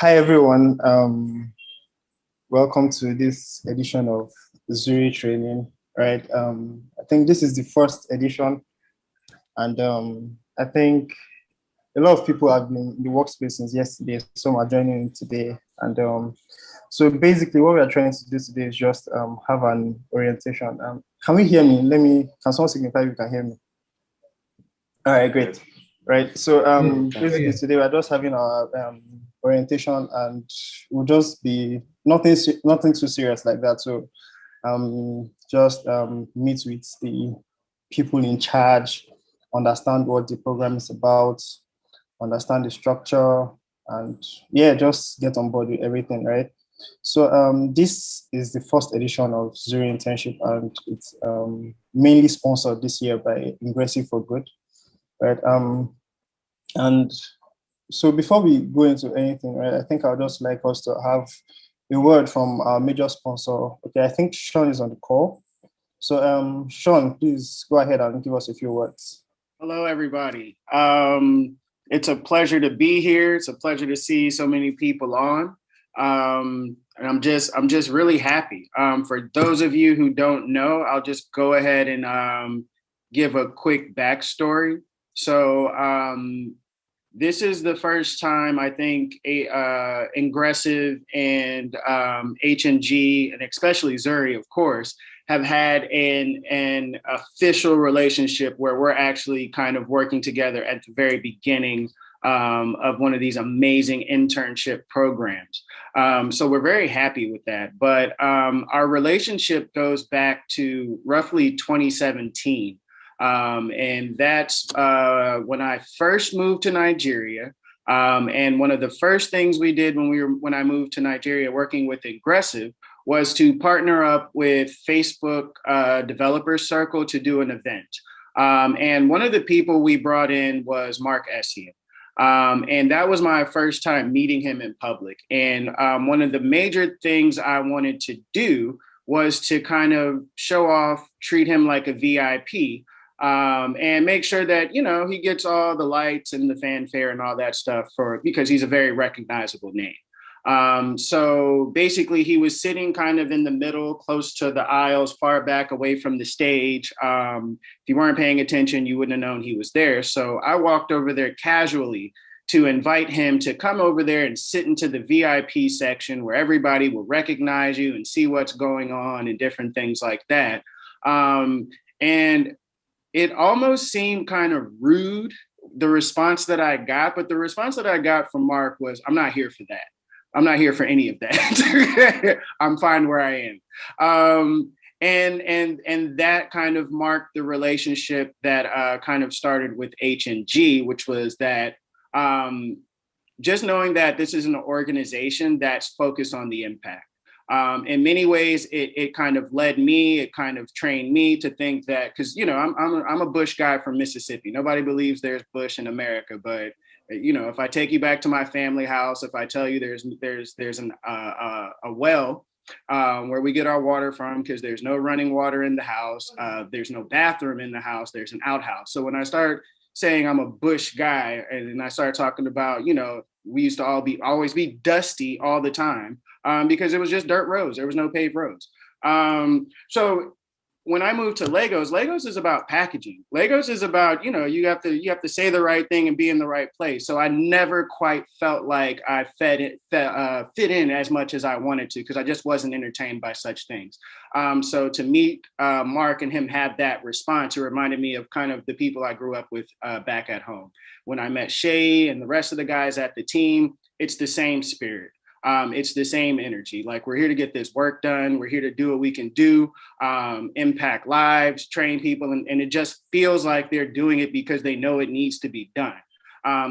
Hi everyone. Welcome to this edition of Zuri Training. Right. I think this is the first edition, and I think a lot of people have been in the workspace since yesterday. Some are joining in today, and so basically, what we are trying to do today is just have an orientation. Can we hear me? Can someone signify if you can hear me? All right, great. Right. So basically today we're just having our orientation, and we'll just be nothing too serious like that. So just meet with the people in charge, understand what the program is about, understand the structure, and yeah, just get on board with everything, right? So this is the first edition of Zuri Internship, and it's mainly sponsored this year by Ingressive for Good, right? And so before we go into anything, right, I think I would just like us to have a word from our major sponsor. Okay, I think Sean is on the call. So Sean, please go ahead and give us a few words. Hello, everybody. It's a pleasure to be here. It's a pleasure to see so many people on. And I'm just really happy. For those of you who don't know, I'll just go ahead and give a quick backstory. So this is the first time I think Ingressive and H&G, and especially Zuri, of course, have had an official relationship where we're actually kind of working together at the very beginning of one of these amazing internship programs. So we're very happy with that. But our relationship goes back to roughly 2017. And that's when I first moved to Nigeria. And one of the first things we did when I moved to Nigeria working with Ingressive was to partner up with Facebook Developer Circle to do an event. And one of the people we brought in was Mark Essien. And that was my first time meeting him in public. And one of the major things I wanted to do was to kind of show off, treat him like a VIP, and make sure that, he gets all the lights and the fanfare and all that stuff because he's a very recognizable name. So basically he was sitting kind of in the middle, close to the aisles, far back away from the stage. If you weren't paying attention, you wouldn't have known he was there. So I walked over there casually to invite him to come over there and sit into the VIP section where everybody will recognize you and see what's going on and different things like that. And it almost seemed kind of rude, the response that I got, but the response that I got from Mark was, I'm not here for that. I'm not here for any of that. I'm fine where I am. And that kind of marked the relationship that kind of started with H&G, which was that just knowing that this is an organization that's focused on the impact. In many ways, it kind of it kind of trained me to think that, because, I'm a Bush guy from Mississippi. Nobody believes there's Bush in America, but if I take you back to my family house, if I tell you there's a well where we get our water from, because there's no running water in the house, there's no bathroom in the house, there's an outhouse. So when I start saying I'm a Bush guy, and I start talking about, we used to always be dusty all the time because it was just dirt roads. There was no paved roads. So when I moved to Legos is about packaging. Legos is about, you have to say the right thing and be in the right place. So I never quite felt like I fit in as much as I wanted to, because I just wasn't entertained by such things. So to meet Mark and him have that response, it reminded me of kind of the people I grew up with back at home. When I met Shay and the rest of the guys at the team, it's the same spirit. It's the same energy. Like, we're here to get this work done. We're here to do what we can do, impact lives, train people. And it just feels like they're doing it because they know it needs to be done.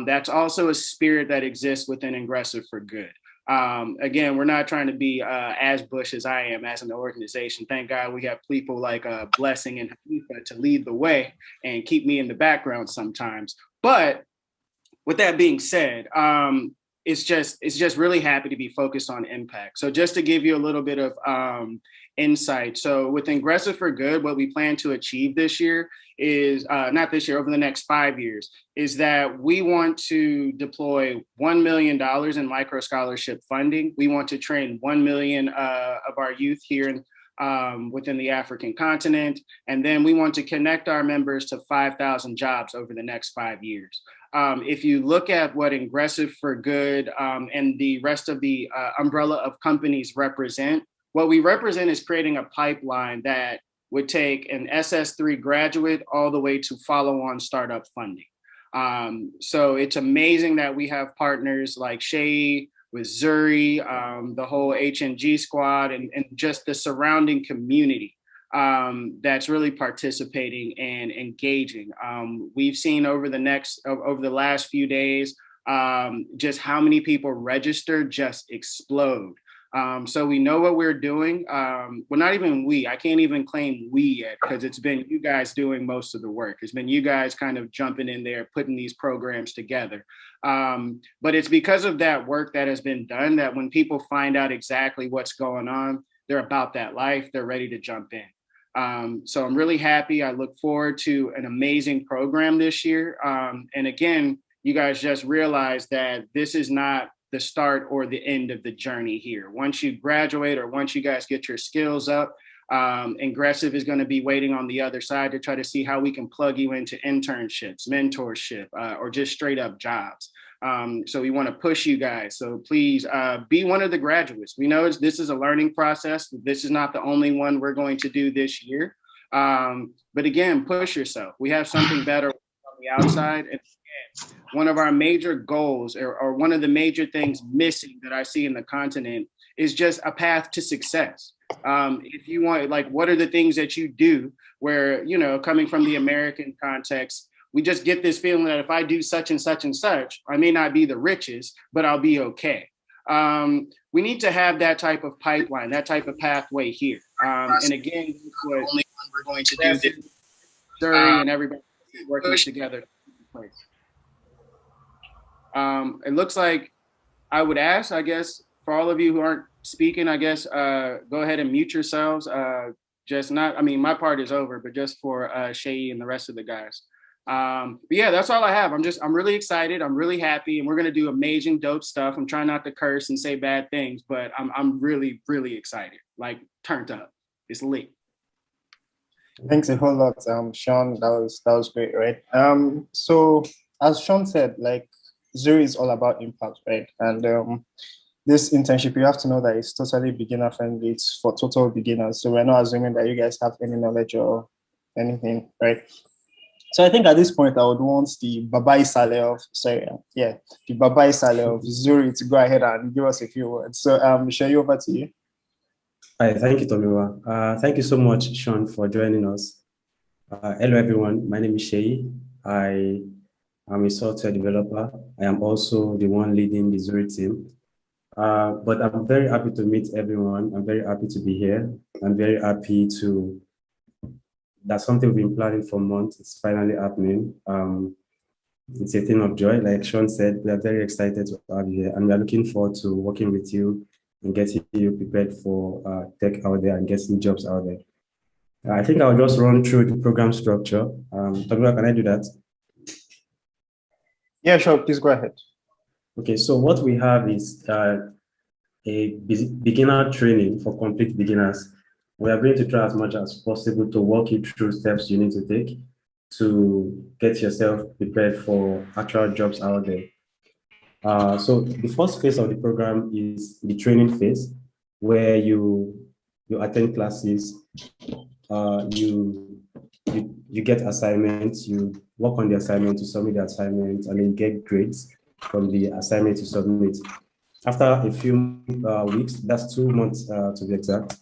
That's also a spirit that exists within Ingressive for Good. Again, we're not trying to be as Bush as I am as an organization. Thank God we have people like Blessing and Hanifa to lead the way and keep me in the background sometimes. But with that being said, it's just really happy to be focused on impact. So just to give you a little bit of insight. So with Ingressive for Good, what we plan to achieve this year is, not this year, over the next 5 years, is that we want to deploy $1 million in micro scholarship funding. We want to train 1 million of our youth here within the African continent. And then we want to connect our members to 5,000 jobs over the next 5 years. If you look at what Ingressive for Good and the rest of the umbrella of companies represent, what we represent is creating a pipeline that would take an SS3 graduate all the way to follow-on startup funding. So it's amazing that we have partners like Shay, with Zuri, the whole HNG squad, and just the surrounding community that's really participating and engaging. We've seen over the last few days, just how many people registered just explode. So we know what we're doing. Well, not even we, I can't even claim we yet, because it's been you guys doing most of the work. It's been you guys kind of jumping in there, putting these programs together. But it's because of that work that has been done that when people find out exactly what's going on, they're about that life, they're ready to jump in. So I'm really happy. I look forward to an amazing program this year. And again, you guys just realize that this is not the start or the end of the journey here. Once you graduate or once you guys get your skills up, Ingressive is going to be waiting on the other side to try to see how we can plug you into internships, mentorship, or just straight up jobs. So we want to push you guys. So please be one of the graduates. We know this is a learning process. This is not the only one we're going to do this year. But again, push yourself. We have something better on the outside. And again, one of our major goals or one of the major things missing that I see in the continent is just a path to success. If you want, like, what are the things that you do where, you know, coming from the American context, we just get this feeling that if I do such and such and such, I may not be the richest, but I'll be okay. We need to have that type of pipeline, that type of pathway here. And again, what only we're going to do this, Zuri and everybody working together. It looks like I would ask, I guess, for all of you who aren't speaking, I guess, go ahead and mute yourselves. Just not, I mean, my part is over, but just for Shay and the rest of the guys. But yeah, that's all I have. I'm really excited. I'm really happy, and we're gonna do amazing, dope stuff. I'm trying not to curse and say bad things, but I'm really, really excited. Like, turned up. It's lit. Thanks a whole lot, Sean. That was great, right? So as Sean said, like, Zuri is all about impact, right? And this internship, you have to know that it's totally beginner friendly. It's for total beginners. So we're not assuming that you guys have any knowledge or anything, right? So I think at this point, I would want the Babai Saleh of, the Babai Saleh of Zuri to go ahead and give us a few words. So Michelle, over to you. Hi, thank you, Tomiwa. Thank you so much, Sean, for joining us. Hello, everyone. My name is Shay. I am a software developer. I am also the one leading the Zuri team. But I'm very happy to meet everyone. I'm very happy to be here. I'm very happy that's something we've been planning for months. It's finally happening. It's a thing of joy. Like Sean said, we are very excited to have you here, and we are looking forward to working with you and getting you prepared for tech out there and getting jobs out there. I think I'll just run through the program structure. Tomiwa, can I do that? Yeah, sure. Please go ahead. Okay, so what we have is a beginner training for complete beginners. We are going to try as much as possible to walk you through steps you need to take to get yourself prepared for actual jobs out there. So the first phase of the program is the training phase, where you attend classes, you get assignments, you work on the assignment, you submit the assignment, and then get grades from the assignment to submit. After a few weeks, that's 2 months to be exact,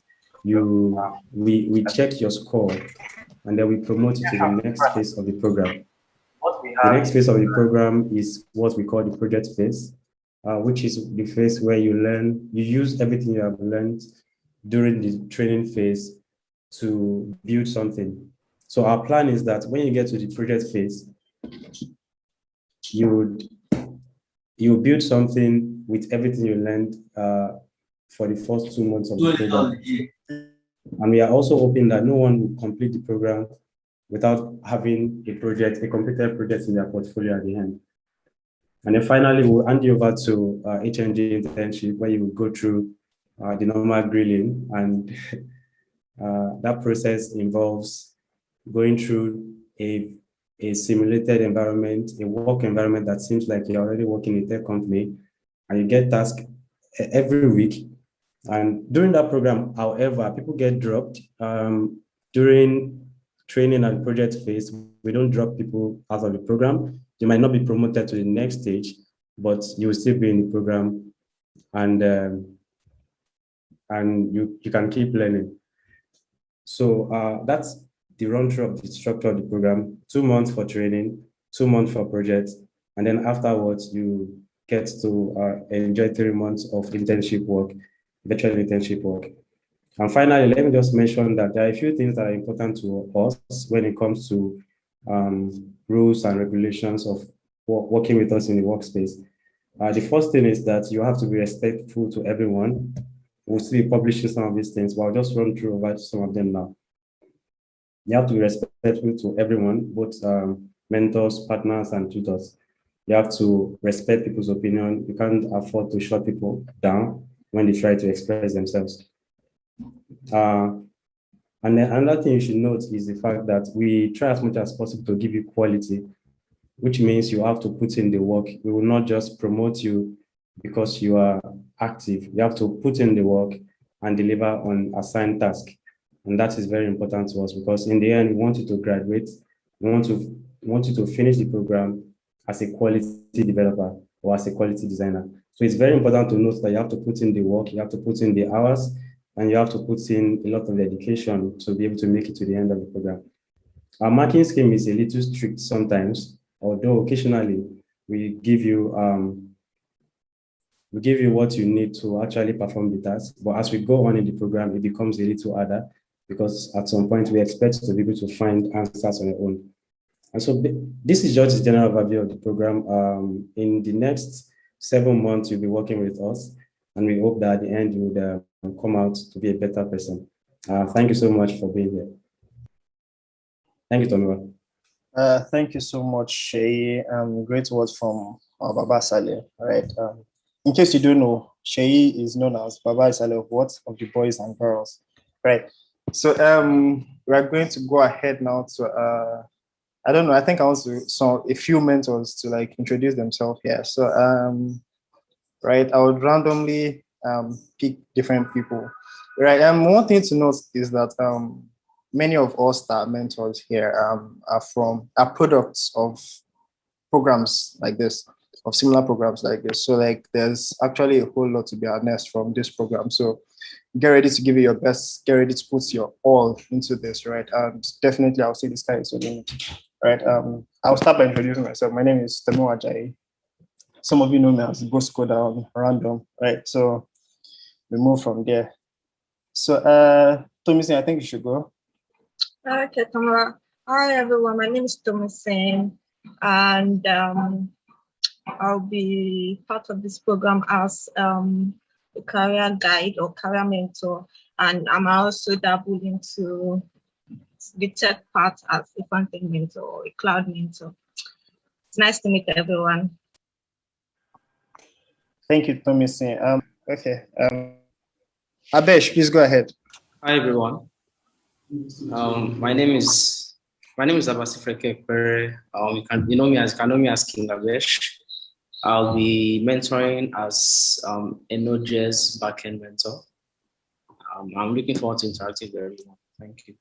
we check your score, and then we promote you to the next phase of the program. The next phase of the program is what we call the project phase, which is the phase where you use everything you have learned during the training phase to build something. So our plan is that when you get to the project phase, you you build something with everything you learned for the first 2 months of the program. And we are also hoping that no one will complete the program without having a project, a completed project in their portfolio at the end. And then finally, we'll hand you over to HNG internship, where you will go through the normal grilling. And that process involves going through a simulated environment, a work environment that seems like you're already working in a tech company, and you get tasks every week. And during that program, however, people get dropped. During training and project phase, we don't drop people out of the program. They might not be promoted to the next stage, but you will still be in the program, and you can keep learning. So that's the run through of the structure of the program: 2 months for training, 2 months for projects, and then afterwards you get to enjoy 3 months of internship work, virtual internship work. And finally, let me just mention that there are a few things that are important to us when it comes to rules and regulations of working with us in the workspace. The first thing is that you have to be respectful to everyone. We'll still be publishing some of these things, but I'll just run through over some of them now. You have to be respectful to everyone, both mentors, partners, and tutors. You have to respect people's opinion. You can't afford to shut people down when they try to express themselves. And then another thing you should note is the fact that we try as much as possible to give you quality, which means you have to put in the work. We will not just promote you because you are active. You have to put in the work and deliver on assigned task. And that is very important to us, because in the end, we want you to graduate. We want you to finish the program as a quality developer or as a quality designer. So it's very important to note that you have to put in the work, you have to put in the hours, and you have to put in a lot of dedication to be able to make it to the end of the program. Our marking scheme is a little strict sometimes, although occasionally we give you what you need to actually perform the task. But as we go on in the program, it becomes a little harder, because at some point we expect to be able to find answers on your own. And so this is just a general overview of the program. In the next 7 months, you'll be working with us, and we hope that at the end you would come out to be a better person. Thank you so much for being here. Thank you, Tomiwa. Thank you so much, Shay. Great words from Baba Saleh. All right. In case you don't know, Shay is known as Baba Saleh of what? Of the boys and girls. Right. So we're going to go ahead now to I don't know. I think I want to a few mentors to like introduce themselves here. So right, I would randomly pick different people. Right. One thing to note is that many of us that are mentors here are products of programs like this, of similar programs like this. So like there's actually a whole lot to be harnessed from this program. So get ready to give it your best, get ready to put your all into this, right? And definitely I'll say the sky is the limit. Right. I'll start by introducing myself. My name is Temu Ajayi. Some of you know me as Ghost Coder on Random, right? So we move from there. So Tomisi, I think you should go. Okay, Tamara. Hi everyone, my name is Tomisi, and I'll be part of this program as a career guide or career mentor, and I'm also dabbling into the tech part as a front-end mentor or a cloud mentor. It's nice to meet everyone. Thank you, Tomisi. Okay. Abesh, please go ahead. Hi everyone. My name is Abasifreke Ekpere. You know me as King Abesh. I'll be mentoring as a Node.js backend mentor. I'm looking forward to interacting with everyone. Thank you.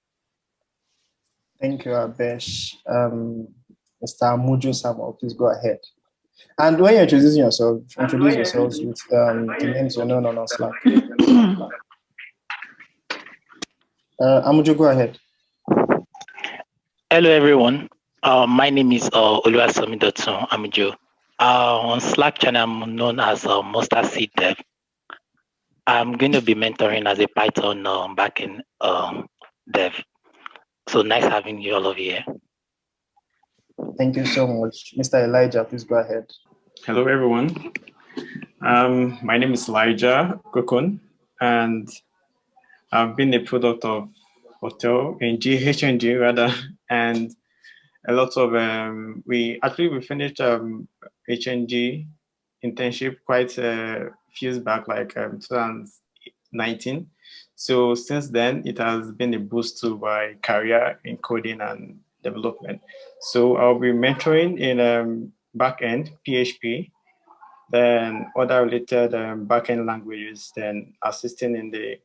Thank you, Abesh. Mr. Amujo Samuel, please go ahead. And when you're introducing yourself, introduce yourselves with the names you know on Slack. Amujo, go ahead. Hello, everyone. My name is Oluwasomi Dotun Amujo. On Slack channel, I'm known as Mustard Seed Dev. I'm going to be mentoring as a Python backend dev. So nice having you all over here. Thank you so much. Mr. Elijah, please go ahead. Hello, everyone. My name is Elijah Kokon, and I've been a product of hotel in HNG rather, and a lot of we finished HNG internship quite a few years back, like 2019. So since then, it has been a boost to my career in coding and development. So I'll be mentoring in backend PHP, then other related backend languages, then assisting in the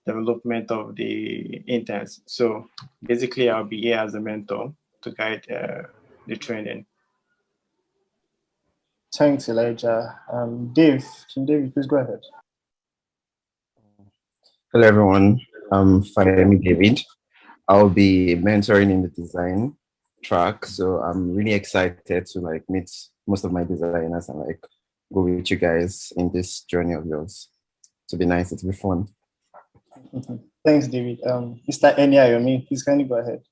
development of the interns. So basically, I'll be here as a mentor to guide the training. Thanks, Elijah. Dave, can David please go ahead? Hello, everyone. I'm Fayemi David. I'll be mentoring in the design track, so I'm really excited to like meet most of my designers and like go with you guys in this journey of yours. To be nice, it'll be fun. Thanks, David. Mr. Enyayomi, please kindly go ahead.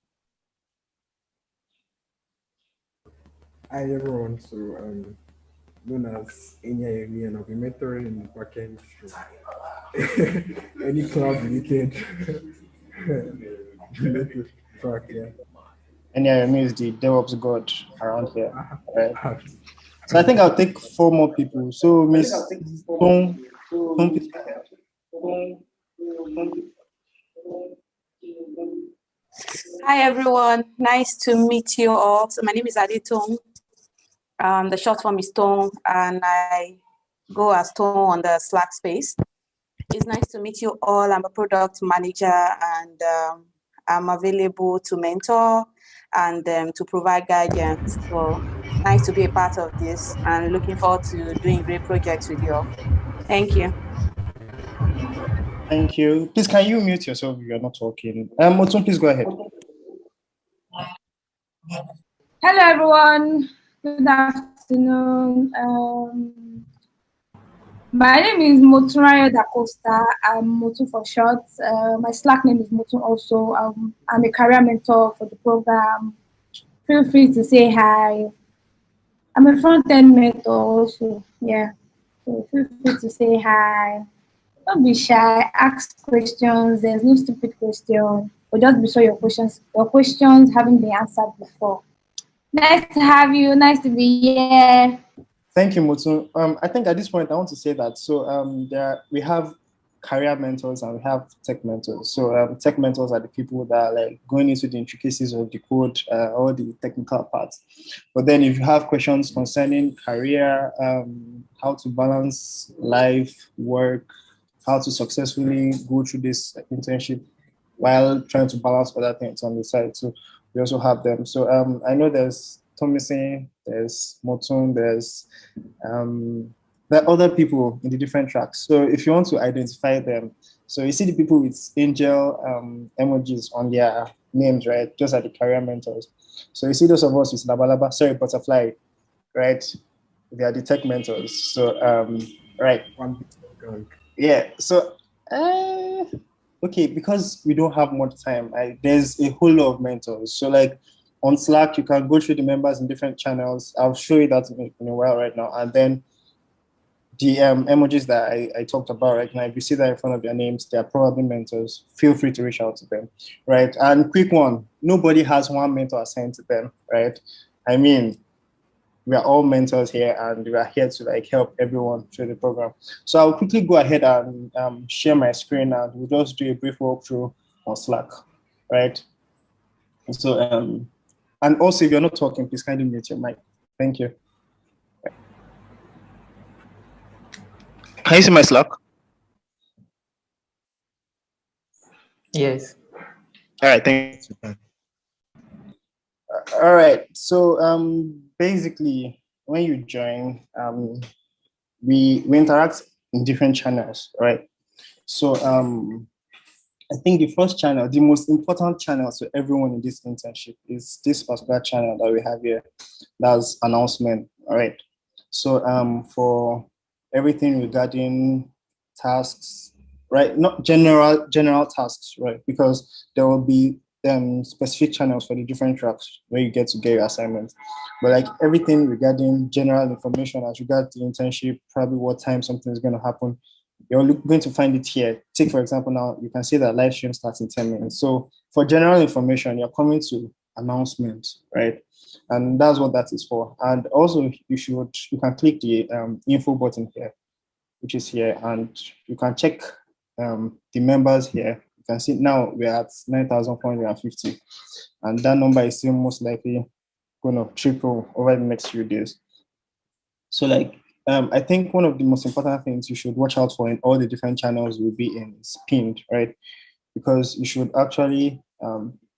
Hi everyone, so known as Enyayomi, and I'll be mentoring in the backend. Any cloud related track, yeah. Enyayomi is the DevOps god around here, right? So I think I'll take 4 more people. So Miss Tong, please go ahead. Hi everyone, nice to meet you all. So my name is Aditong. The short form is Tong, and I go as Tong on the Slack space. It's nice to meet you all. I'm a product manager, and I'm available to mentor and to provide guidance. So nice to be a part of this, and looking forward to doing great projects with you all. Thank you. Thank you. Please, can you mute yourself if you're not talking? Motun, please go ahead. Hello, everyone. Good afternoon. My name is Motunrayo Da Costa. I'm Motu for short. My Slack name is Motu also. I'm a career mentor for the program. Feel free to say hi. I'm a front-end mentor also. Yeah. So feel free to say hi. Don't be shy. Ask questions. There's no stupid question. Or just be sure your questions haven't been answered before. Nice to have you. Nice to be here. Thank you, Motu. I think at this point I want to say that. So we have career mentors and we have tech mentors. So tech mentors are the people that are like going into the intricacies of the code, all the technical parts. But then if you have questions concerning career, how to balance life, work, how to successfully go through this internship while trying to balance other things on the side. So we also have them. So I know there's Thomason, there's Motun, there are other people in the different tracks. So if you want to identify them, so you see the people with angel emojis on their names, right? Just like the career mentors. So you see those of us with butterfly, right? They are the tech mentors. So right. Yeah. So okay, because we don't have much time, there's a whole lot of mentors. So like on Slack, you can go through the members in different channels. I'll show you that in a while right now. And then the emojis that I talked about right now, if you see that in front of their names, they are probably mentors. Feel free to reach out to them, right? And quick one, nobody has one mentor assigned to them, right? I mean, we are all mentors here and we are here to like help everyone through the program. So I'll quickly go ahead and share my screen and we'll just do a brief walkthrough on Slack, right? So, and also if you're not talking, please kindly mute your mic. Thank you. Can you see my Slack? Yes. All right, thank you. All right, so basically, when you join, we interact in different channels, right? So I think the first channel, the most important channel to everyone in this internship is this particular channel that we have here. That's announcement, all right? So for everything regarding tasks, right? Not general tasks, right? Because there will be specific channels for the different tracks where you get to get your assignments. But like everything regarding general information as regards the internship, probably what time something is going to happen, you're going to find it here. Take, for example, now you can see that live stream starts in 10 minutes. So for general information, you're coming to announcements, right? And that's what that is for. And also you can click the info button here, which is here, and you can check the members here. You can see now we're at 9,450, and that number is still most likely going to triple over the next few days. So like, I think one of the most important things you should watch out for in all the different channels will be in is pinned, right? Because you should actually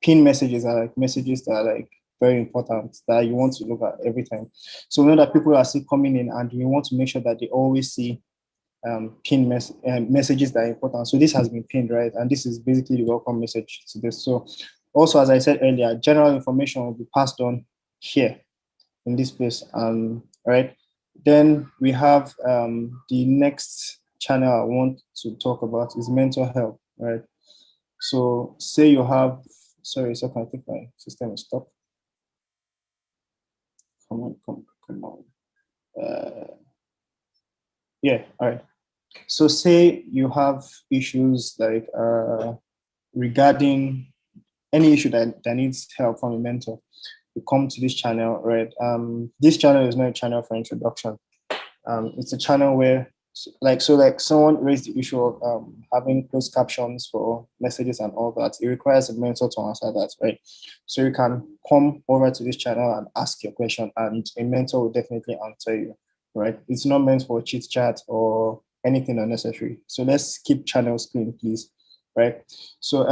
pin messages are like messages that are like very important that you want to look at every time. So we know that people are still coming in, and we want to make sure that they always see pin messages that are important. So this has been pinned, right? And this is basically the welcome message to this. So also, as I said earlier, general information will be passed on here in this place, right? Then we have the next channel I want to talk about is mental health, right? So say you have, sorry a second, I think my system is stuck. Come on. Yeah, all right. So say you have issues like regarding any issue that needs help from a mentor, you come to this channel, right? This channel is not a channel for introduction. It's a channel where, like someone raised the issue of having closed captions for messages and all that. It requires a mentor to answer that, right? So you can come over to this channel and ask your question, and a mentor will definitely answer you, right? It's not meant for chit chat or anything unnecessary. So let's keep channels clean, please, right? So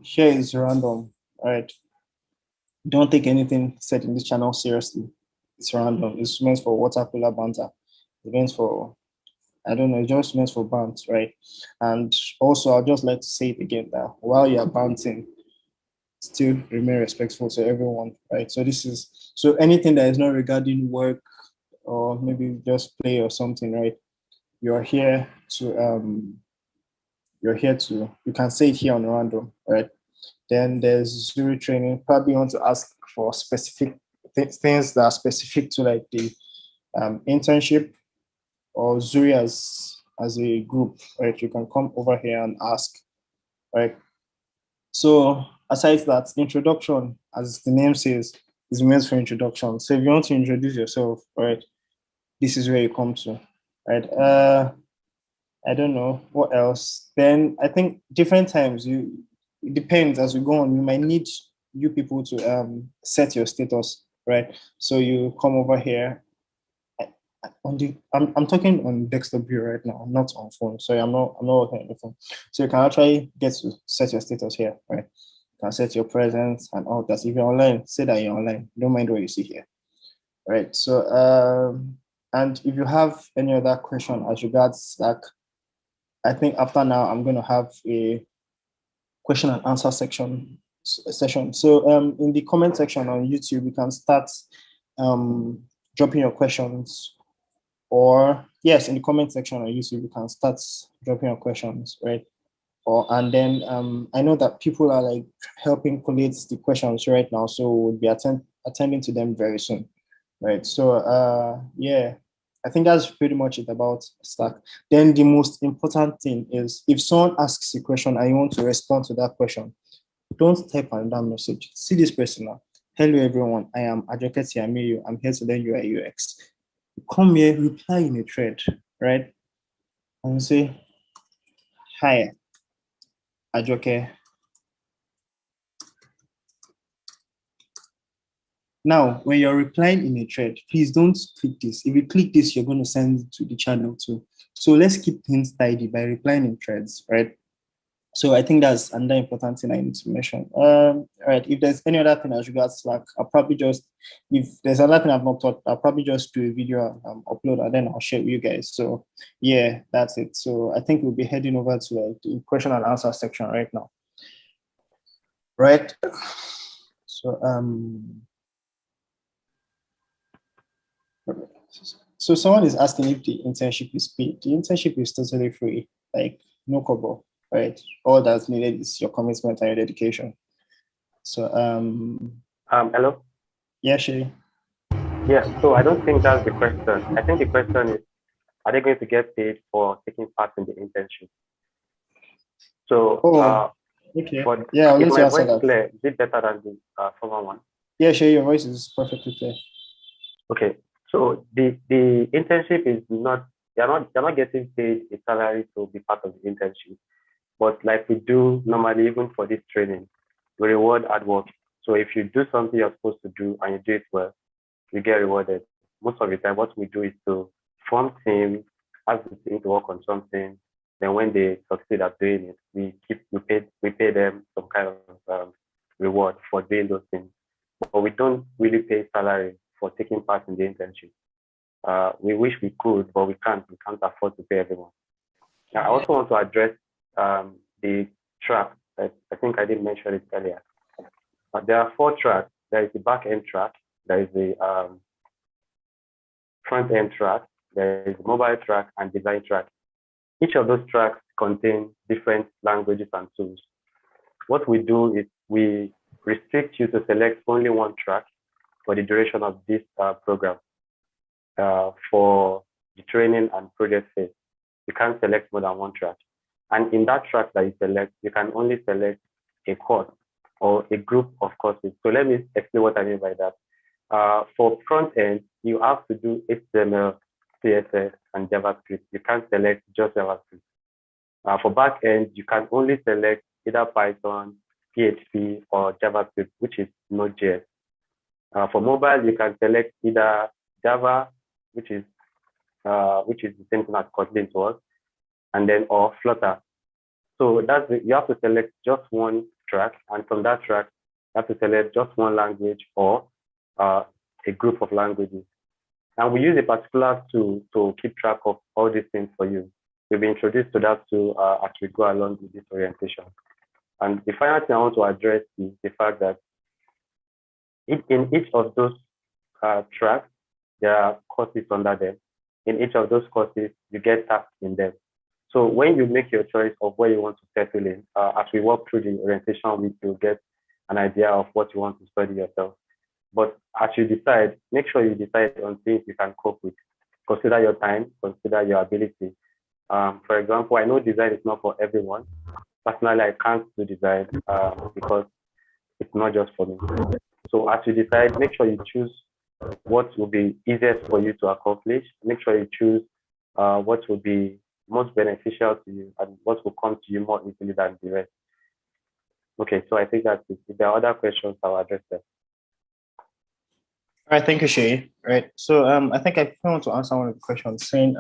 here is random, right? Don't take anything said in this channel seriously. It's random. It's meant for water cooler banter. It's meant for, I don't know, it's just meant for bants, right? And also, I'd just like to say it again that while you're banting, still remain respectful to everyone, right? So so anything that is not regarding work or maybe just play or something, right? You're here to, you can say it here on random, right? Then there's Zuri training. Probably want to ask for specific things that are specific to like the internship or Zuri as a group, right? You can come over here and ask, right? So aside that, introduction, as the name says, is meant for introduction. So if you want to introduce yourself, right, this is where you come to, right? I don't know what else. Then I think different times it depends as we go on. You might need you people to set your status, right? So you come over here. I'm talking on desktop view right now, not on phone. Sorry, I'm not working on the phone. So you can actually get to set your status here, right? You can set your presence and all that. If you're online, say that you're online. Don't mind what you see here, right? So and if you have any other question as regards Slack, I think after now I'm going to have a question and answer session. So in the comment section on YouTube, you can start dropping your questions, or yes, in the comment section on YouTube, you can start dropping your questions, right? And then I know that people are like helping collate the questions right now, so we'll be attending to them very soon, right? So yeah, I think that's pretty much it about Slack. Then the most important thing is if someone asks a question and you want to respond to that question, don't type another message. See this person now. Hello everyone, I am Ajoke Tiamiyu. I'm here to learn UI UX. Come here, reply in a thread, right? And say, hi, Ajoke. Now, when you're replying in a thread, please don't click this. If you click this, you're going to send it to the channel too. So let's keep things tidy by replying in threads, right? So I think that's another important thing I need to mention. All right, if there's any other thing as regards Slack, I'll probably just, if there's another thing I've not taught, I'll probably just do a video upload and then I'll share with you guys. So yeah, that's it. So I think we'll be heading over to like the question and answer section right now. Right. So someone is asking if the internship is paid. The internship is totally free, like no kobo, right? All that's needed is your commitment and your dedication. So hello. Yeah, Shay. Yeah. So I don't think that's the question. I think the question is, are they going to get paid for taking part in the internship? So okay. For, yeah, I'll is let my you answer voice that. clear? Is it better than the former one? Yeah, Shay, your voice is perfectly clear. Okay. So the internship is not, you're not getting paid a salary to be part of the internship. But like we do normally, even for this training, we reward hard work. So if you do something you're supposed to do and you do it well, you get rewarded. Most of the time, what we do is to form teams, ask the team to work on something. Then when they succeed at doing it, we pay them some kind of reward for doing those things. But we don't really pay salary for taking part in the internship. We wish we could, but we can't. We can't afford to pay everyone. Now, I also want to address the track. I think I didn't mention it earlier. There are 4 tracks. There is the back end track. There is the front end track. There is mobile track and design track. Each of those tracks contain different languages and tools. What we do is we restrict you to select only one track for the duration of this program. For the training and project phase, you can't select more than one track. And in that track that you select, you can only select a course or a group of courses. So let me explain what I mean by that. For front end, you have to do HTML, CSS, and JavaScript. You can't select just JavaScript. For back end, you can only select either Python, PHP, or JavaScript, which is Node.js. For mobile, you can select either Java, which is the same thing as Kotlin to us, and then or Flutter. So you have to select just one track, and from that track, you have to select just one language or a group of languages. And we use a particular tool to keep track of all these things for you. We'll be introduced to that tool as we go along with this orientation. And the final thing I want to address is the fact that in each of those tracks, there are courses under them. In each of those courses, you get tasks in them. So when you make your choice of where you want to settle in, as we walk through the orientation week, you'll get an idea of what you want to study yourself. But as you decide, make sure you decide on things you can cope with. Consider your time, consider your ability. For example, I know design is not for everyone. Personally, I can't do design because it's not just for me. So as you decide, make sure you choose what will be easiest for you to accomplish. Make sure you choose what will be most beneficial to you and what will come to you more easily than the rest. Okay, so I think that's it. If there are other questions, I'll address them. All right, thank you, Shay. All right, so I think I want to answer one of the questions saying,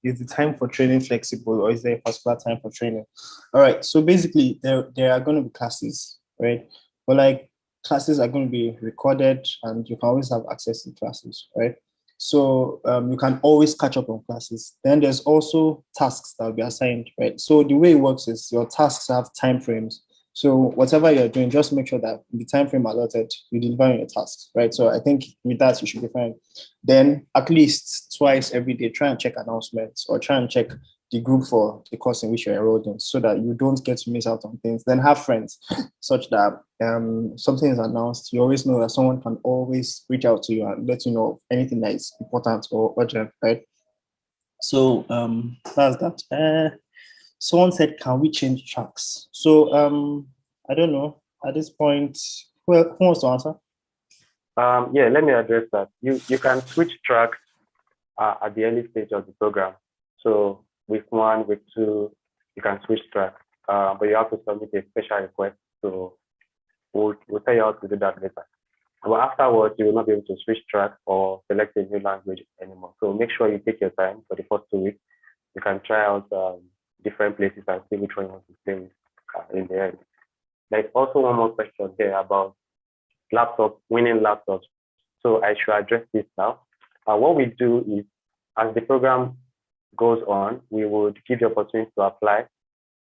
is the time for training flexible or is there a particular time for training? All right, so basically there are going to be classes, right? But like classes are going to be recorded and you can always have access to classes, right? So you can always catch up on classes. Then there's also tasks that will be assigned, right? So the way it works is your tasks have time frames. So whatever you're doing, just make sure that in the time frame allotted, you deliver your tasks, right? So I think with that, you should be fine. Then at least twice every day, try and check announcements or try and check the group for the course in which you're enrolled in so that you don't get to miss out on things. Then have friends such that something is announced. You always know that someone can always reach out to you and let you know anything that is important or urgent, right? So that's that. Someone said, can we change tracks? So I don't know. At this point, who wants to answer? Yeah, let me address that. You can switch tracks at the early stage of the program. So week 1, week 2, you can switch tracks, but you have to submit a special request. So we'll tell you how to do that later. But afterwards, you will not be able to switch tracks or select a new language anymore. So make sure you take your time for the first 2 weeks. You can try out different places and see which one you want to stay with in the end. There's also one more question there about winning laptops. So I should address this now. What we do is, as the program goes on, we would give you opportunity to apply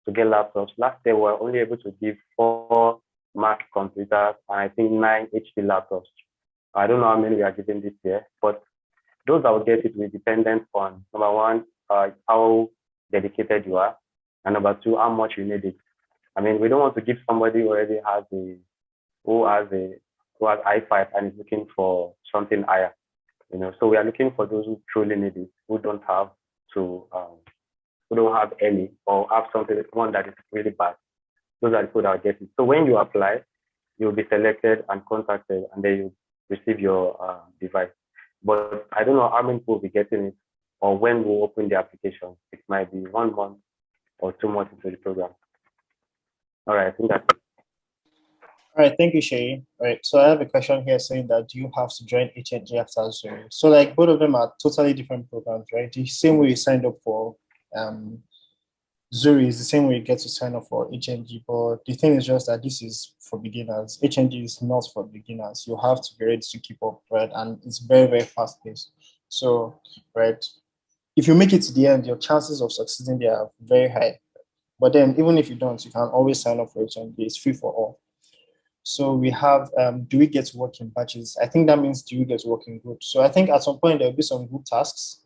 to get laptops. Last year, we were only able to give 4 Mac computers and I think 9 HP laptops. I don't know how many we are giving this year, but those that will get it will be dependent on, number 1, how dedicated you are, and number 2, how much you need it. I mean, we don't want to give somebody who already has who has I5 and is looking for something higher. So we are looking for those who truly need it, who don't have any, or have one that is really bad. Those are the people that will get it. So when you apply, you'll be selected and contacted, and then you receive your device. But I don't know how many people will be getting it, or when we'll open the application. It might be 1 month or 2 months into the program. All right, I think that's it. All right, thank you, Shay. All right, so I have a question here saying that you have to join HNG after Zuri. So like both of them are totally different programs, right? The same way you signed up for Zuri is the same way you get to sign up for HNG, but the thing is just that this is for beginners. HNG is not for beginners. You have to be ready to keep up, right? And it's very, very fast paced. So, right, if you make it to the end, your chances of succeeding there are very high. But then even if you don't, you can always sign up for HNG. It's free for all. So we have, do we get to work in batches? I think that means do we get to work in groups? So I think at some point there'll be some group tasks.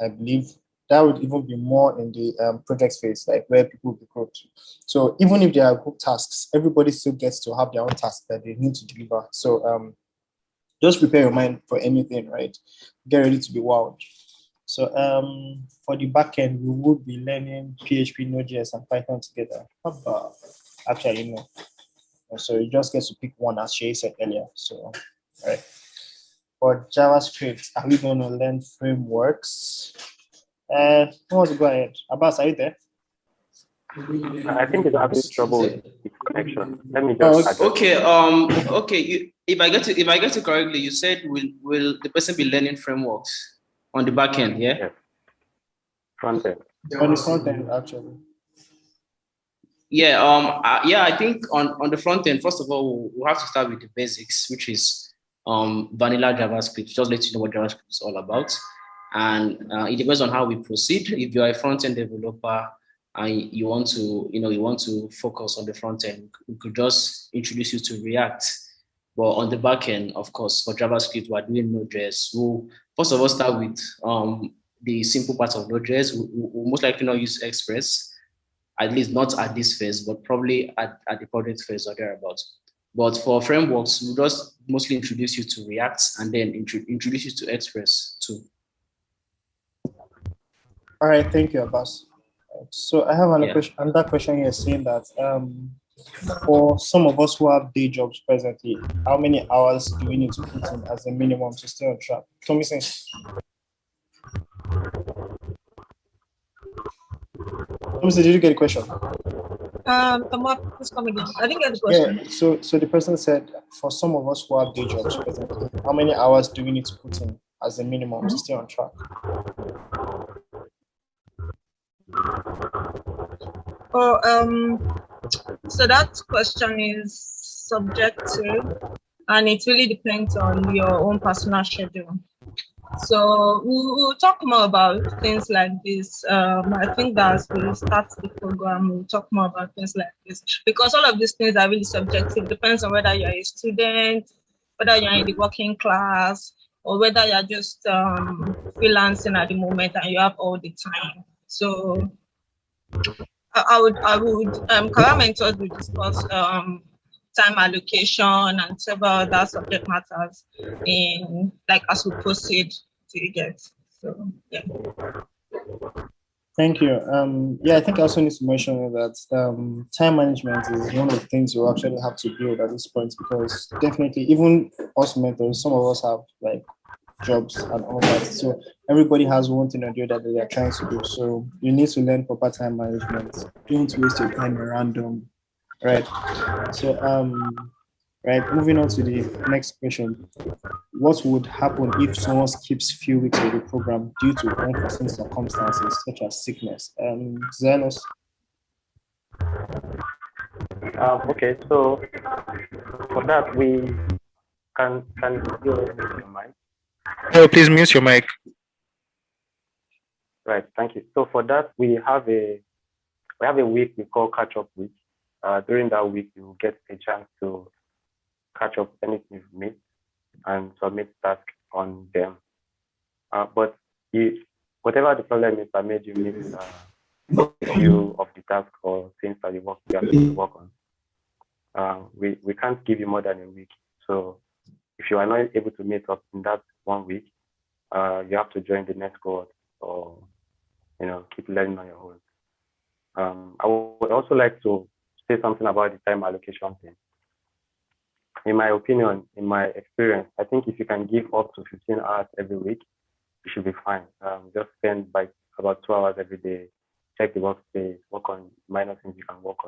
I believe that would even be more in the project phase, like where people will be grouped. So even if there are group tasks, everybody still gets to have their own task that they need to deliver. So just prepare your mind for anything, right? Get ready to be wild. So for the backend, we will be learning PHP, Node.js, and Python together. Actually, no. So you just get to pick one, as Shay said earlier. So, right. For JavaScript, are we going to learn frameworks? Who wants to go ahead? Abbas, are you there? I think it's having trouble with connection. Let me just okay. If I get it correctly, you said will the person be learning frameworks on the back end? Yeah. Yes. Front end. On the front end, actually. Yeah. I think on the front end, first of all, we'll have to start with the basics, which is vanilla JavaScript. Just let you know what JavaScript is all about, and it depends on how we proceed. If you are a front end developer and you want to focus on the front end, we could just introduce you to React. But on the back end, of course, for JavaScript, we're doing Node.js. We'll first of all start with the simple part of Node.js. We'll most likely not use Express, at least not at this phase, but probably at the project phase or thereabouts. But for frameworks, we'll just mostly introduce you to React and then introduce you to Express too. All right, thank you, Abbas. So I have another question here saying that for some of us who have day jobs presently, how many hours do we need to put in as a minimum to stay on track? Tommy, did you get the question? Please come again. I didn't get the question. Yeah, so the person said, for some of us who have day jobs presently, how many hours do we need to put in as a minimum to stay on track? So that question is subjective, and it really depends on your own personal schedule. So we'll talk more about things like this. I think that as we start the program, we'll talk more about things like this, because all of these things are really subjective. Depends on whether you're a student, whether you're in the working class, or whether you're just freelancing at the moment and you have all the time. So I would career mentors will discuss time allocation and several other subject matters in as we proceed to get. So yeah. Thank you. I think I also need to mention that time management is one of the things you actually have to build at this point, because definitely even us mentors, some of us have jobs and all that. So everybody has one thing or the other that they are trying to do. So you need to learn proper time management. Don't waste your time at random, right? So moving on to the next question. What would happen if someone skips few weeks of the program due to unforeseen circumstances such as sickness? Zenos. Okay, so for that we can you mute your mic? Oh, please mute your mic. Right, thank you. So for that we have a week we call catch-up week. During that week you will get a chance to catch up anything you've missed and submit tasks on them. But whatever the problem is that made you miss a few of the tasks or things that you have to work on, we can't give you more than a week. So if you are not able to meet up in that 1 week, you have to join the next cohort or keep learning on your own. I would also like to say something about the time allocation thing. In my opinion, in my experience, I think if you can give up to 15 hours every week, you should be fine. Just spend about 2 hours every day, check the workspace, work on minor things you can work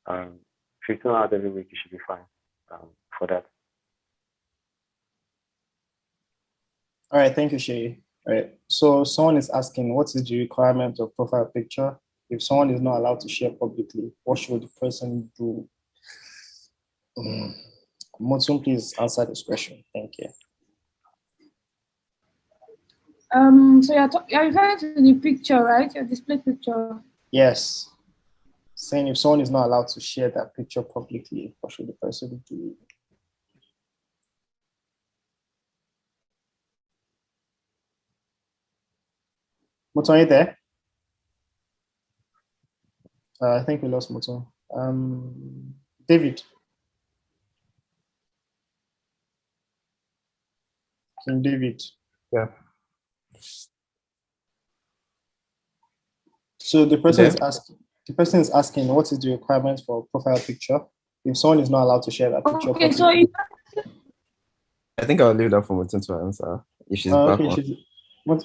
on. 15 hours every week, you should be fine for that. All right, thank you, Shay. All right, so someone is asking, what is the requirement of profile picture? If someone is not allowed to share publicly, what should the person do? Motsun, please answer this question. Thank you. So you're referring to the picture, right? Your display picture. Yes. Saying if someone is not allowed to share that picture publicly, what should the person do? Motsun, are you there? I think we lost Motsun. David. King David. Yeah. So the person is asking, what is the requirement for profile picture if someone is not allowed to share that picture? Okay, so I think I'll leave that for Mutun to answer if she's back on.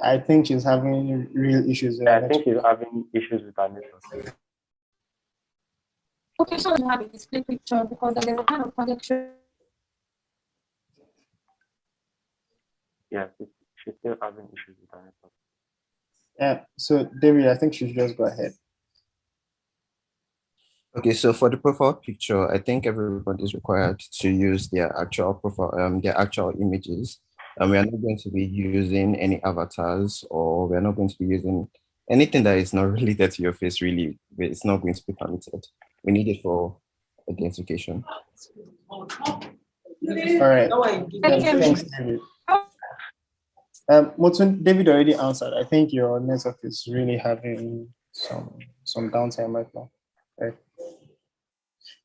I think she's having real issues. I think she's having issues with her network. Okay, so you have a display picture because there's a kind of connection. Yeah, she's still having issues with her network. Yeah, so David, I think you should just go ahead. Okay, so for the profile picture, I think everybody is required to use their actual profile, their actual images. And we are not going to be using any avatars, or we're not going to be using anything that is not related to your face, really. It's not going to be permitted. We need it for identification. All right. Thanks, David. Motun, David already answered. I think your network is really having some downtime right now. Right.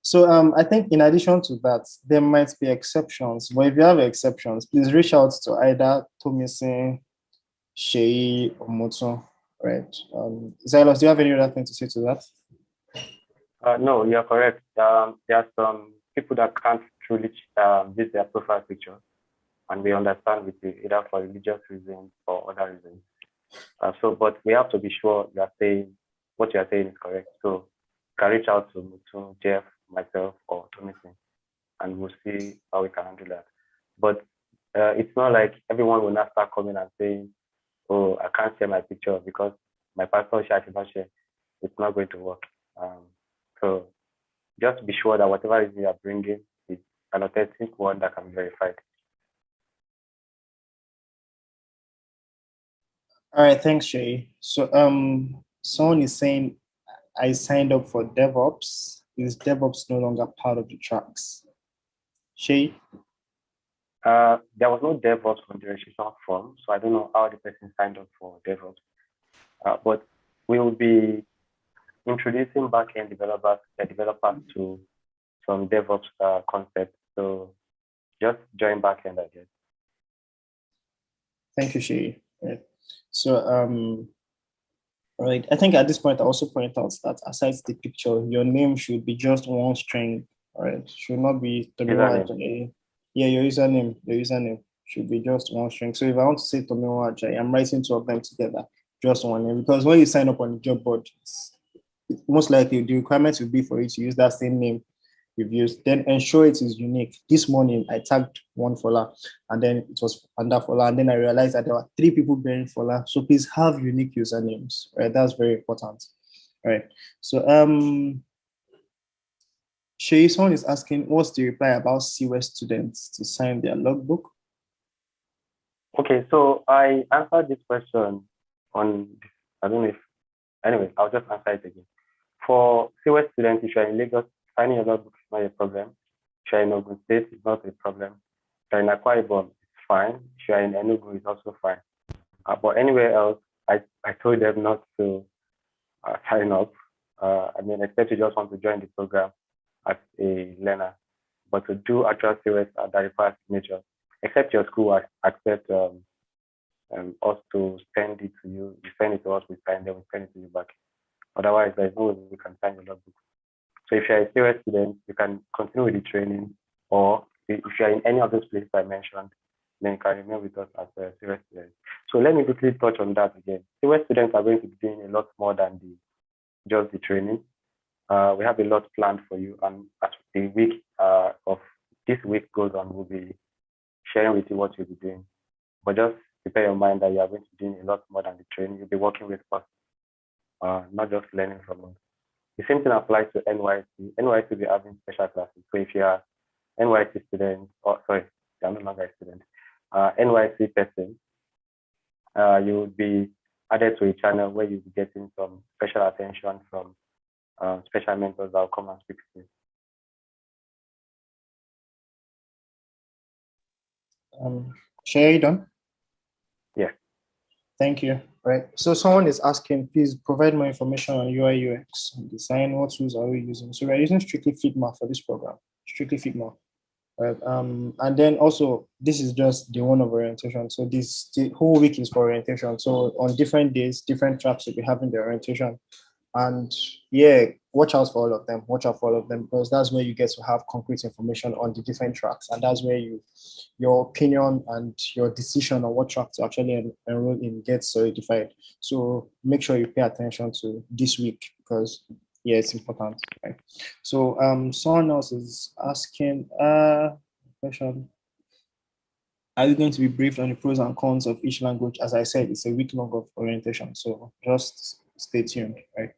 So I think in addition to that, there might be exceptions. But if you have exceptions, please reach out to either Tomisin, Shei, or Motun. Right. Xylos, do you have any other thing to say to that? No, you're correct. There are some people that can't truly use their profile picture, and we understand with you either for religious reasons or other reasons. But we have to be sure you are saying what you are saying is correct. So you can reach out to Mutun, Jeff, myself, or Tomisin, and we'll see how we can handle that. But it's not like everyone will not start coming and saying, "Oh, I can't share my picture because my pastor shares not share." It's not going to work. So just be sure that whatever is you are bringing is an authentic one that can be verified. All right, thanks, Shay. So someone is saying, I signed up for DevOps. Is DevOps no longer part of the tracks? Shay? There was no DevOps on the registration form, so I don't know how the person signed up for DevOps. But we will be introducing backend developers to some DevOps concepts. So just join backend, I guess. Thank you, Shay. Right. So right, I think at this point I also point out that aside the picture, your name should be just one string. All right, should not be Tomiwa Ajayi. Yeah, your username should be just one string. So if I want to say Tomiwa Ajayi, I'm writing two of them together, just one name. Because when you sign up on the job board, it's most likely the requirement will be for you to use that same name you've used. Then ensure it is unique. This morning I tagged one Fola, and then it was under Fola, and then I realized that there were 3 people bearing Fola. So please have unique usernames. Right, that's very important. All right. So Shay, someone is asking, what's the reply about CWES students to sign their logbook? Okay, so I answered this question on, I don't know if, anyway, I'll just answer it again. For CWES students, if you're in Lagos, signing your logbook is not a problem. If you're in Ogun State, it's not a problem. If you're in Akwa Ibom, it's fine. If you're in Enugu, it's also fine. But anywhere else, I told them not to sign up. Except you just want to join the program. as a learner, but to do actual COS that requires signature, except your school accept us to send it to you. You send it to us, we sign, then we send it to you back. Otherwise, there's no way we can sign your logbook. So if you're a COS student, you can continue with the training, or if you're in any of those places I mentioned, then you can remain with us as a COS student. So let me quickly touch on that again. COS students are going to be doing a lot more than just the training. We have a lot planned for you, and as the week of this week goes on, we'll be sharing with you what you'll be doing. But just prepare your mind that you are going to be doing a lot more than the training. You'll be working with us, not just learning from us. The same thing applies to NYC. NYC will be having special classes. So if you are NYC student, or sorry, I'm no longer a student, NYC person, you will be added to a channel where you'll be getting some special attention from special mentors that will come and speak to you. Share you done? Yeah. Thank you. Right. So someone is asking, please provide more information on UI UX design. What tools are we using? So we're using strictly Figma for this program. Strictly Figma. Right. And then also this is just the one of orientation. So the whole week is for orientation. So on different days, different tracks will be having the orientation. And yeah, watch out for all of them. Watch out for all of them, because that's where you get to have concrete information on the different tracks, and that's where your opinion and your decision on what track to actually enroll in gets solidified. So make sure you pay attention to this week, because yeah, it's important. Right? So someone else is asking question. Are you going to be briefed on the pros and cons of each language? As I said, it's a week long of orientation, so just stay tuned, right?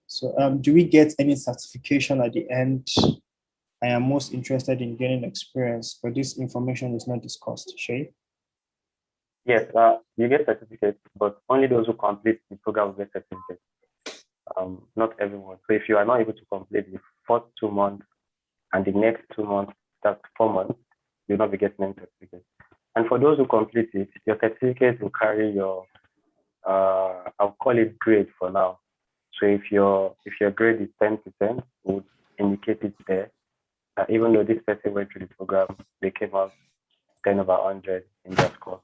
So do we get any certification at the end? I am most interested in gaining experience, but this information is not discussed. Shay? Yes, you get certificates, but only those who complete the program will get certificates. Not everyone. So if you are not able to complete the first 2 months and the next 2 months, that's 4 months, you'll not be getting any certificates. And for those who complete it, your certificate will carry your, I'll call it grade for now. So if your grade is 10%, we'll indicate it there. Even though this person went through the program, they came out 10 over 100 in their score.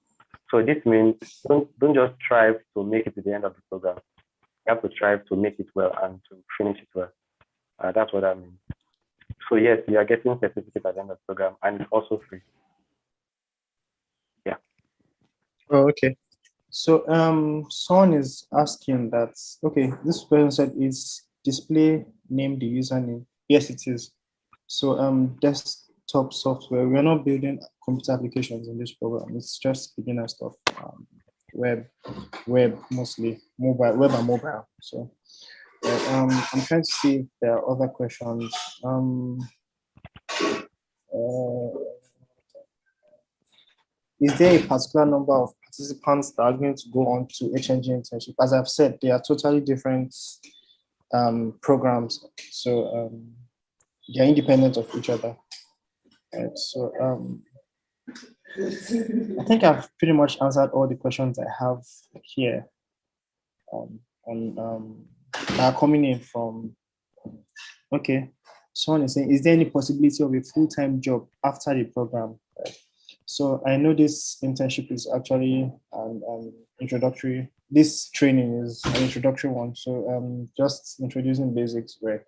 So this means don't just strive to make it to the end of the program. You have to strive to make it well and to finish it well. That's what I mean. So yes, you are getting a certificate at the end of the program, and it's also free. Yeah. Oh, okay. So someone is asking that, okay, this person said is display name the username. Yes, it is. So desktop software, we're not building computer applications in this program. It's just beginner stuff. Web mostly, mobile, web and mobile. So I'm trying to see if there are other questions. Is there a particular number of participants that are going to go on to HNG internship? As I've said, they are totally different programs. So they're independent of each other. Right, so I think I've pretty much answered all the questions I have here that are coming in from, okay. Someone is saying, is there any possibility of a full-time job after the program? So I know this internship is actually an introductory. This training is an introductory one. So just introducing basics, right?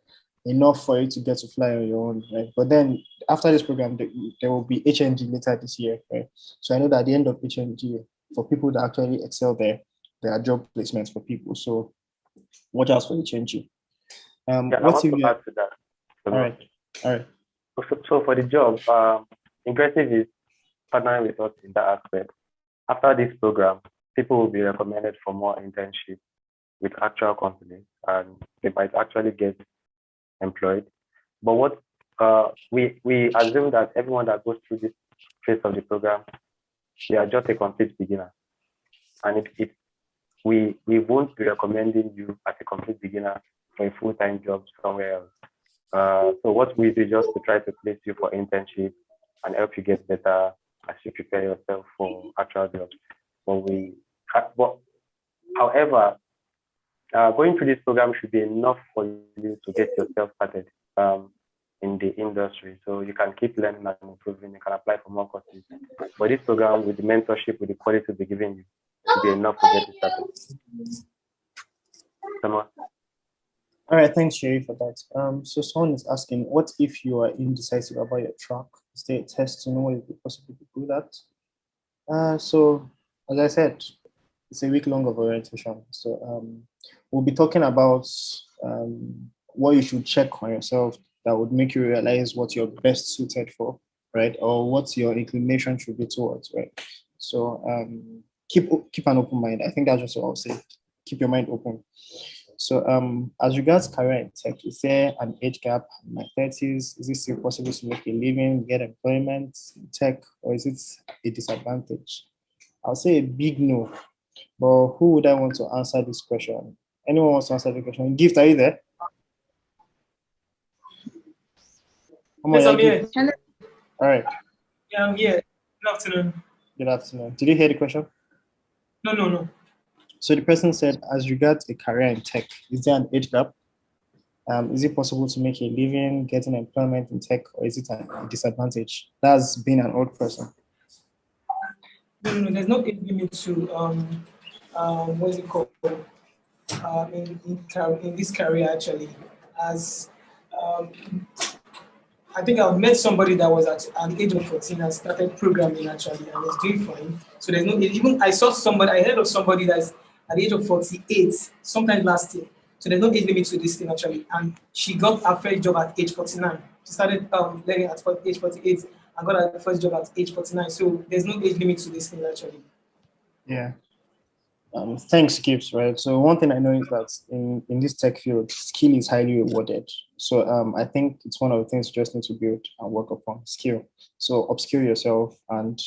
Enough for you to get to fly on your own, right? But then after this program, there will be HNG later this year, right? So I know that at the end of HNG, for people that actually excel there are job placements for people. So watch out for HNG. Yeah, I want to add to that. All right. So for the job, Ingressive is partnering with us in that aspect. After this program, people will be recommended for more internships with actual companies, and they might actually get employed. But what we assume that everyone that goes through this phase of the program, they are just a complete beginner, and we won't be recommending you as a complete beginner for a full-time job somewhere else. So what we do is just to try to place you for internship and help you get better as you prepare yourself for actual jobs. However, going through this program should be enough for you to get yourself started. in the industry. So you can keep learning and improving. You can apply for more courses. But this program, with the mentorship, with the quality we'll be giving you, will be enough to get you started. Someone? All right, thanks, Sherry, for that. So someone is asking, what if you are indecisive about your track? Is there a test to know if it's possible to do that? So, as I said, it's a week long of orientation. So we'll be talking about what you should check on yourself that would make you realize what you're best suited for, right? Or what your inclination should be towards, right? So keep an open mind. I think that's just what I'll say. Keep your mind open. So as regards career in tech, is there an age gap in my 30s? Is it still possible to make a living, get employment in tech, or is it a disadvantage? I'll say a big no. But who would I want to answer this question? Anyone wants to answer the question? Gift, are you there? Yes, I'm here. All right. Yeah, I'm here. Good afternoon. Good afternoon. Did you hear the question? No. So the person said, as regards a career in tech, is there an age gap? Is it possible to make a living, getting employment in tech, or is it a disadvantage? That's being an old person. No, there's no age limit to what's it called? In this career actually, as I think I've met somebody that was at the age of 14 and started programming actually and is doing fine. So there's no, even I heard of somebody that's at the age of 48 sometime last year. So there's no age limit to this thing actually. And she got her first job at age 49. She started learning at age 48 and got her first job at age 49. So there's no age limit to this thing actually. Yeah. Thanks, Gibbs, right? So one thing I know is that in this tech field, skill is highly rewarded. So I think it's one of the things you just need to build and work upon, skill. So upskill yourself and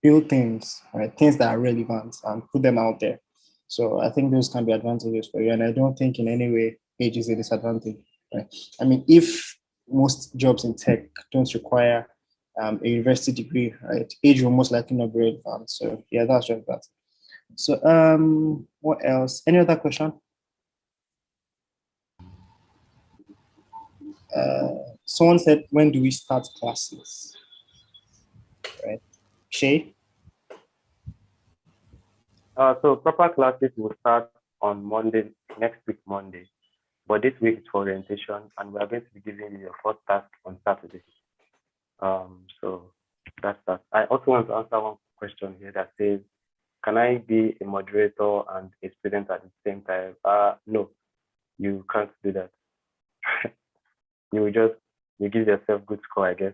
build things, right? Things that are relevant and put them out there. So I think those can be advantages for you. And I don't think in any way age is a disadvantage, right? I mean, if most jobs in tech don't require a university degree, right? Age will most likely not be relevant. So yeah, that's just that. So what else? Any other question? Someone said, when do we start classes? Right, Shay? So proper classes will start on Monday, next week, Monday. But this week is for orientation, and we are going to be giving you your first task on Saturday. So that's that. I also want to answer one question here that says, can I be a moderator and a student at the same time? No, you can't do that. You give yourself good score, I guess.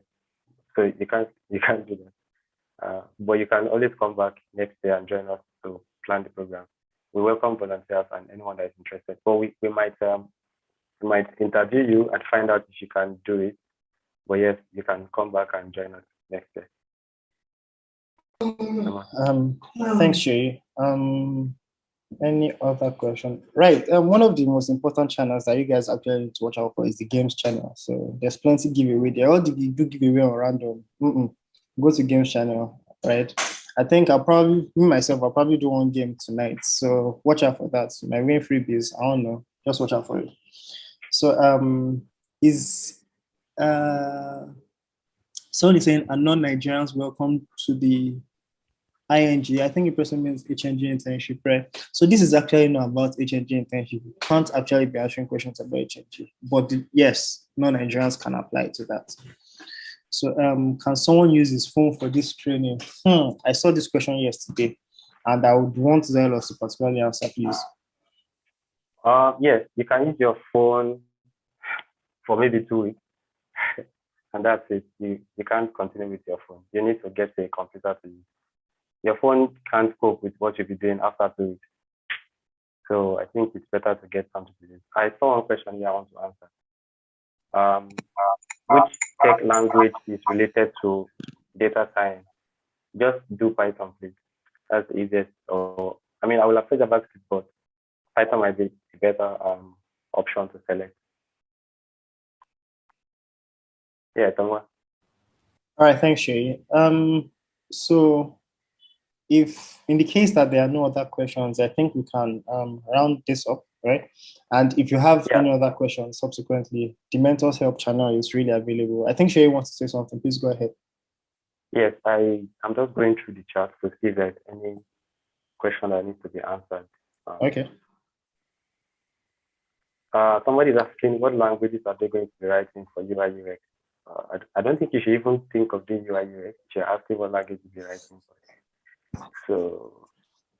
So you can't do that. But you can always come back next year and join us to plan the program. We welcome volunteers and anyone that is interested. But we might interview you and find out if you can do it. But yes, you can come back and join us next year. Thanks, Shay. Any other question? Right. One of the most important channels that you guys actually need to watch out for is the games channel. So there's plenty giveaway there. All the do giveaway on random. Go to games channel, right? I think I'll probably do one game tonight. So watch out for that. So my win freebies, I don't know. Just watch out for it. So someone is saying, are non-Nigerians welcome to the ING? I think the person means HNG internship, right? So this is actually not about HNG internship. You can't actually be answering questions about HNG. But yes, non-Nigerians can apply to that. So can someone use his phone for this training? I saw this question yesterday, and I would want Zelos to particularly answer, please. Yes, you can use your phone for maybe 2 weeks. And that's it. You can't continue with your phone. You need to get a computer to use. Your phone can't cope with what you'll be doing after 2 weeks. So I think it's better to get something to do. I saw one question here I want to answer. Which tech language is related to data science? Just do Python, please. That's the easiest. Or I will apply JavaScript, but Python might be a better option to select. Yeah, Tomwa. All right, thanks, Shay. So if in the case that there are no other questions, I think we can round this up. right? And if you have any other questions subsequently, the Mentors Help channel is really available. I think Shay wants to say something. Please go ahead. Yes, I'm just going through the chat to see if there's any question that needs to be answered. Okay. Somebody is asking what languages are they going to be writing for UI UX? I don't think you should even think of doing UI UX. You should ask what language you'll be writing for. So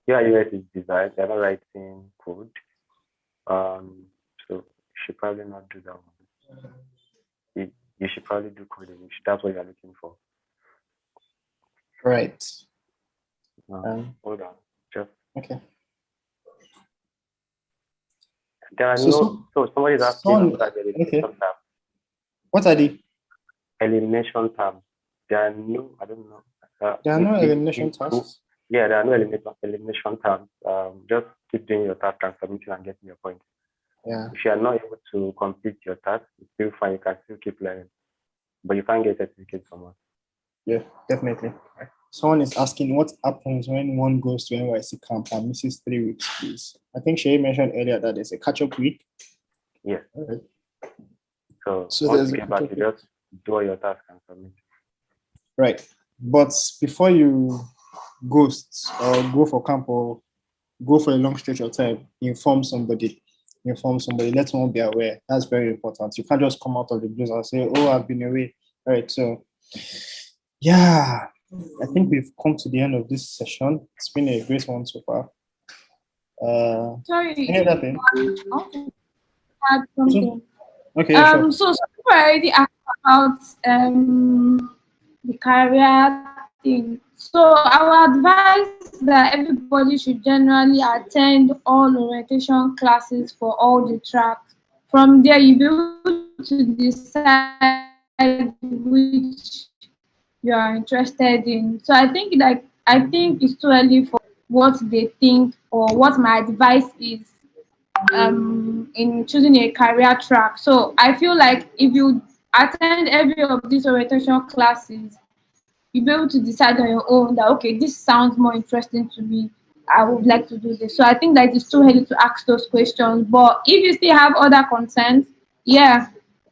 UI UX is design. They're not writing code. So you should probably not do that one. You should probably do coding. That's what you're looking for. Right. Hold on. Just okay. There are so somebody's asking what are the elimination tabs? What are the elimination tabs? There are no, I don't know. There are no elimination tasks. Yeah, there are no elimination tabs. Just keep doing your task and submitting and getting your points. Yeah. If you are not able to complete your task, it's still fine. You can still keep learning, but you can't get certificates from us. Yeah, definitely. Someone is asking what happens when one goes to NYC camp and misses 3 weeks, please. I think Shay mentioned earlier that there's a catch-up week. Yes. Right. So once there's you get back, you just do all your tasks and submit. Right. But before you ghost or go for camp or go for a long stretch of time, inform somebody. Let someone be aware. That's very important. You can't just come out of the blues and say, oh, I've been away. All right. So yeah, I think we've come to the end of this session. It's been a great one so far. Sorry. Any other thing? Add something. Okay, sure. So people already asked about the career thing. So I would advise that everybody should generally attend all orientation classes for all the tracks. From there, you'll be able to decide which you are interested in. So I think it's too early for what they think or what my advice is in choosing a career track. So I feel like if you attend every of these orientation classes, you'll be able to decide on your own that, okay, this sounds more interesting to me. I would like to do this. So I think that it's too early to ask those questions. But if you still have other concerns, yeah,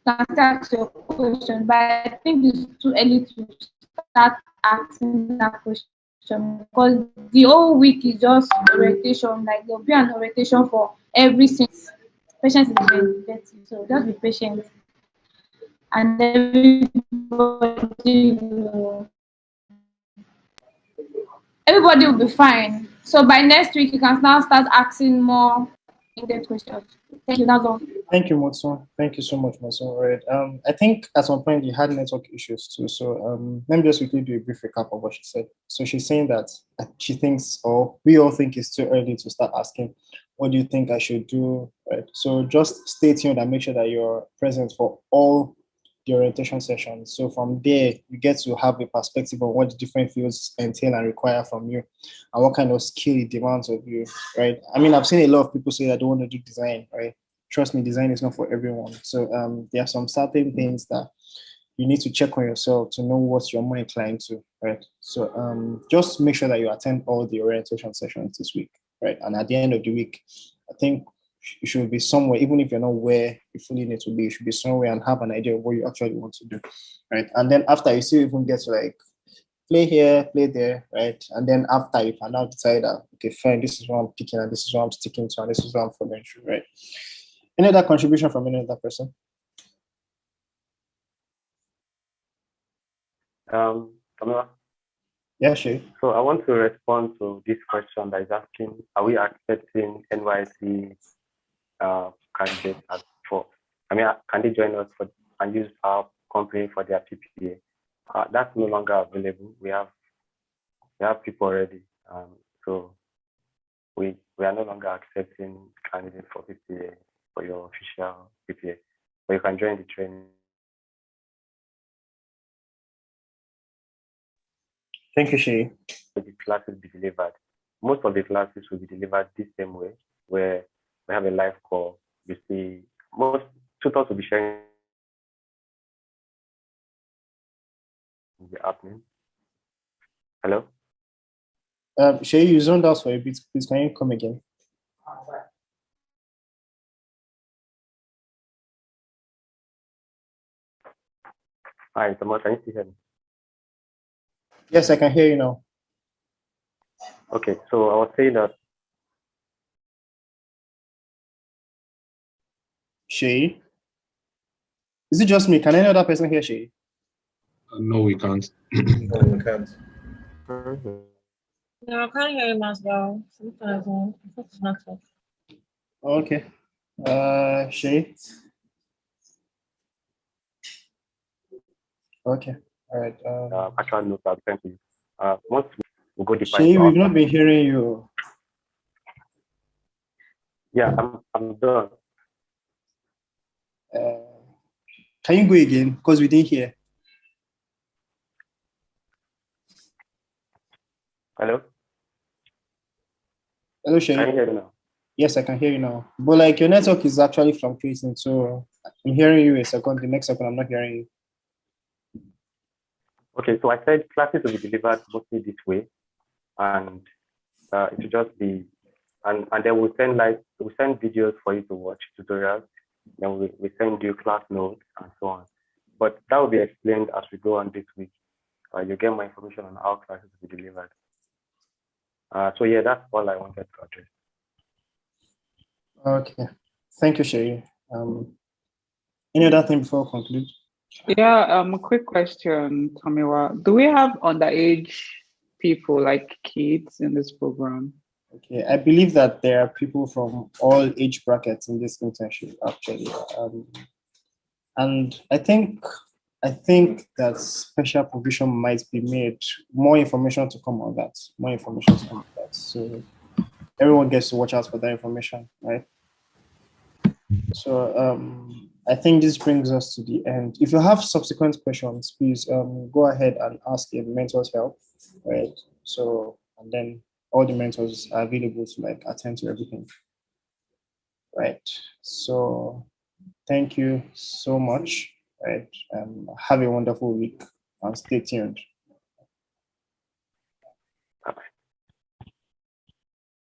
you can ask your question. But I think it's too early to start asking that question because the whole week is just orientation. Like there'll be an orientation for every single. Patience is very effective, so just be patient, and everybody will be fine. So by next week, you can now start asking more in-depth questions. Thank you. That's all. Thank you, Motsu. Thank you so much, Motsu. All right. I think at some point you had network issues too. So let me just quickly do a brief recap of what she said. So she's saying that she thinks, or we all think it's too early to start asking, what do you think I should do? Right. So just stay tuned and make sure that you're present for all the orientation sessions. So from there, you get to have a perspective on what the different fields entail and require from you and what kind of skill it demands of you, right? I mean, I've seen a lot of people say I don't want to do design, right? Trust me, design is not for everyone. So there are some certain things that you need to check on yourself to know what you're more inclined to, right? So just make sure that you attend all the orientation sessions this week, right? And at the end of the week, I think you should be somewhere, even if you're not where you fully need to be, you should be somewhere and have an idea of what you actually want to do, right? And then after you still even get to like play here, play there, right? And then after you can now decide that, okay, fine, this is what I'm picking and this is what I'm sticking to and this is what I'm following through, right? Any other contribution from any other person? Kamala? Yeah, sure. So I want to respond to this question that is asking, are we accepting NYC candidates can they join us and use our company for their PPA? That's no longer available. We have people already. So we are no longer accepting candidates for PPA, for your official PPA. But you can join the training. Thank you, Shay. The classes be delivered. Most of the classes will be delivered the same way, where we have a live call. You see, most tutors will be sharing the happening. Hello? Shay, you zoned out for a bit. Please, can you come again? Hi, Thomas, can you still hear me? Yes, I can hear you now. Okay, so I was saying that. Shay? Is it just me? Can any other person hear Shay? No, we can't. No, we can't. No, I can't hear him as well. Sometimes it's not off. Okay. Shay? Okay. All right. Actual notes I'll send to you. Once we go deeper Shay, into we've not been hearing you. Yeah, I'm done. Can you go again? Because we didn't hear. Hello? Hello, Shay. Can you hear me now? Yes, I can hear you now. But like your network is actually fluctuating, so I'm hearing you a second. The next second, I'm not hearing you. Okay, so I said classes will be delivered mostly this way, and it will just be, and then we'll send videos for you to watch, tutorials. Then we send you class notes and so on. But that will be explained as we go on this week. You get more information on how classes will be delivered. So yeah, that's all I wanted to address. Okay, thank you, Shay. Any other thing before we conclude? Yeah, a quick question, Tomiwa. Do we have underage people, like kids, in this program? Okay, I believe that there are people from all age brackets in this internship, actually. And I think that special provision might be made. More information to come on that. More information to come on that. So everyone gets to watch out for that information, right? So I think this brings us to the end. If you have subsequent questions, please go ahead and ask a mentor's help, right? So, and then all the mentors are available to like attend to everything, right? So thank you so much, right? Have a wonderful week and stay tuned.